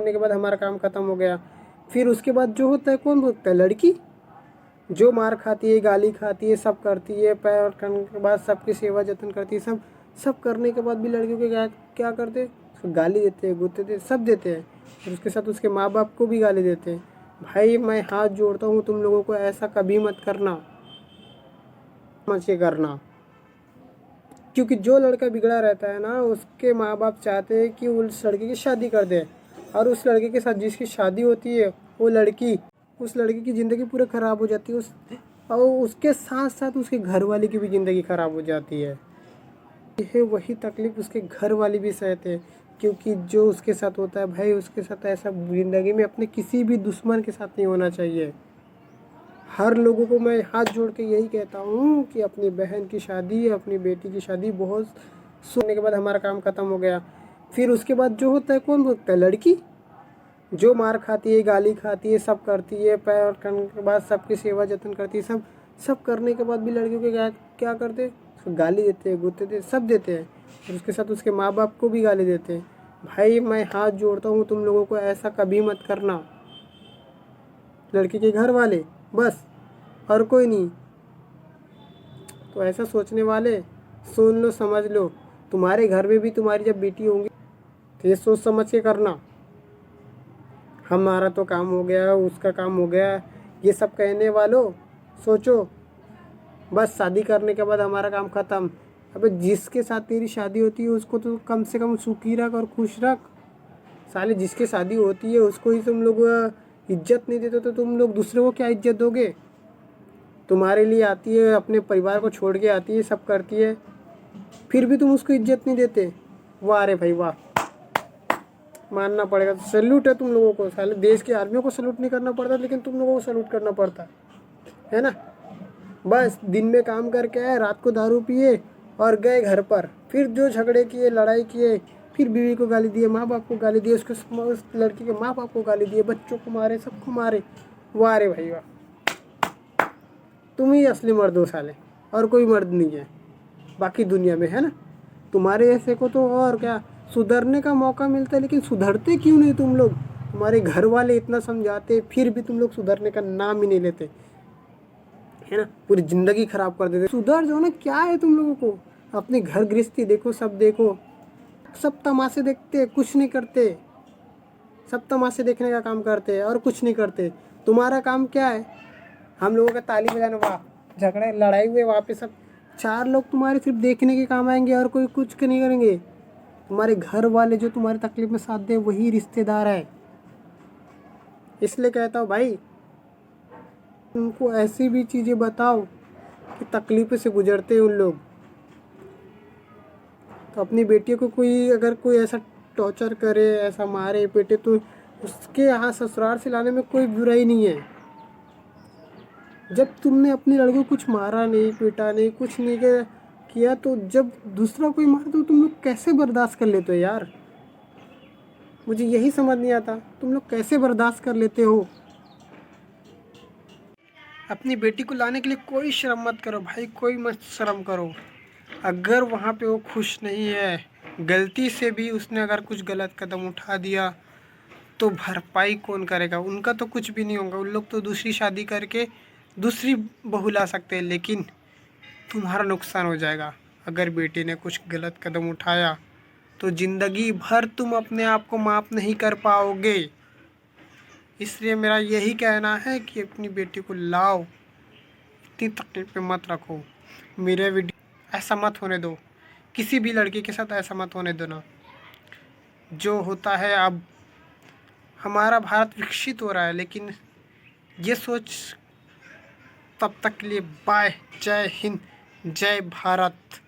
करने के बाद हमारा काम ख़त्म हो गया। फिर उसके बाद जो होता है कौन भुगतता है? लड़की, जो मार खाती है, गाली खाती है, सब करती है, पैर करने के बाद सबकी सेवा जतन करती है, सब सब करने के बाद भी लड़कियों के क्या क्या करते हैं? उसको गाली देते हैं, गुत्ते देते, सब देते हैं, और उसके साथ उसके माँ बाप को भी गाली देते हैं। भाई मैं हाथ जोड़ता हूँ तुम लोगों को, ऐसा कभी मत करना, समझ के करना। क्योंकि जो लड़का बिगड़ा रहता है ना, उसके माँ बाप चाहते हैं कि उस लड़के की शादी कर दे, और उस लड़के के साथ जिसकी शादी होती है वो लड़की, उस लड़की की ज़िंदगी पूरी ख़राब हो जाती है, और उसके साथ साथ उसके घर वाले की भी ज़िंदगी ख़राब हो जाती है। यह वही तकलीफ़ उसके घर वाले भी सहते हैं, क्योंकि जो उसके साथ होता है भाई, उसके साथ ऐसा ज़िंदगी में अपने किसी भी दुश्मन के साथ नहीं होना चाहिए। हर लोगों को मैं हाथ जोड़ के यही कहता हूँ कि अपनी बहन की शादी, अपनी बेटी की शादी बहुत सुनने के बाद हमारा काम ख़त्म हो गया। फिर उसके बाद जो होता है कौन भुगतता है? लड़की, जो मार खाती है, गाली खाती है, सब करती है, पैर करने के बाद सबकी सेवा जतन करती है, सब सब करने के बाद भी लड़कियों के क्या क्या करते हैं? उसको गाली देते हैं, गुत्ते देते, सब देते हैं, और उसके साथ उसके माँ बाप को भी गाली देते हैं। भाई मैं हाथ जोड़ता हूँ तुम लोगों को, ऐसा कभी मत करना। लड़की के घर वाले बस, और कोई नहीं। तो ऐसा सोचने वाले सुन लो, समझ लो, तुम्हारे घर में भी तुम्हारी जब बेटी होंगी तो ये सोच समझ के करना। हमारा तो काम हो गया, उसका काम हो गया, ये सब कहने वालों सोचो, बस शादी करने के बाद हमारा काम ख़त्म। अबे जिसके साथ तेरी शादी होती है उसको तो कम से कम सुखी रख और खुश रख। साले जिसकी शादी होती है उसको ही तुम लोग इज्जत नहीं देते, तो तुम लोग दूसरे को क्या इज्जत दोगे? तुम्हारे लिए आती है, अपने परिवार को छोड़ के आती है, सब करती है, फिर भी तुम उसको इज्जत नहीं देते। वाह रे भाई वाह, मानना पड़ेगा। सैल्यूट है तुम लोगों को। साले देश की आर्मियों को सैल्यूट नहीं करना पड़ता, लेकिन तुम लोगों को सैल्यूट करना पड़ता है ना। बस दिन में काम करके आए, रात को दारू पिए और गए घर पर, फिर जो झगड़े किए, लड़ाई किए, फिर बीवी को गाली दिए, माँ बाप को गाली दिए, उस लड़की के माँ बाप को गाली दिए, बच्चों को मारे, सबको मारे। वाह रे भाई वाह, तुम ही असली मर्द हो साले, और कोई मर्द नहीं है बाकी दुनिया में, है ना। तुम्हारे ऐसे को तो और क्या सुधरने का मौका मिलता है, लेकिन सुधरते क्यों नहीं तुम लोग? तुम्हारे घर वाले इतना समझाते फिर भी तुम लोग सुधरने का नाम ही नहीं लेते, है ना। पूरी ज़िंदगी ख़राब कर देते। सुधर जाओ ना, क्या है तुम लोगों को? अपने घर गृहस्थी देखो, सब देखो, सब तमाशे देखते, कुछ नहीं करते, सब तमाशे देखने का काम करते हैं और कुछ नहीं करते। तुम्हारा काम क्या है? हम लोगों का ताली बजाना, वाह, झगड़े लड़ाई हुए वहाँ पे सब चार लोग तुम्हारे सिर्फ देखने के काम आएंगे और कोई कुछ नहीं करेंगे। तुम्हारे घर वाले जो तुम्हारी तकलीफ में साथ दे वही रिश्तेदार है। इसलिए कहता हूँ भाई, उनको ऐसी भी चीज़ें बताओ कि तकलीफ़ से गुजरते हैं उन लोग। तो अपनी बेटियों को कोई अगर कोई ऐसा टॉर्चर करे, ऐसा मारे पीटे, तो उसके यहाँ ससुराल से लाने में कोई बुराई नहीं है। जब तुमने अपनी लड़की को कुछ मारा नहीं, पीटा नहीं, कुछ नहीं किया, तो जब दूसरा कोई मारे तो तुम लोग कैसे बर्दाश्त कर लेते हो यार? मुझे यही समझ नहीं आता, तुम लोग कैसे बर्दाश्त कर लेते हो? अपनी बेटी को लाने के लिए कोई शर्म मत करो भाई, कोई मत शर्म करो। अगर वहाँ पे वो खुश नहीं है, गलती से भी उसने अगर कुछ गलत कदम उठा दिया, तो भरपाई कौन करेगा? उनका तो कुछ भी नहीं होगा, उन लोग तो दूसरी शादी करके दूसरी बहू ला सकते हैं, लेकिन तुम्हारा नुकसान हो जाएगा। अगर बेटी ने कुछ गलत कदम उठाया तो ज़िंदगी भर तुम अपने आप को माफ़ नहीं कर पाओगे। इसलिए मेरा यही कहना है कि अपनी बेटी को लाओ, इतनी तकलीफ पे मत रखो। मेरे वीडियो ऐसा मत होने दो, किसी भी लड़की के साथ ऐसा मत होने दो ना। जो होता है, अब हमारा भारत विकसित हो रहा है, लेकिन ये सोच तब तक के लिए बाय। जय हिंद, जय भारत।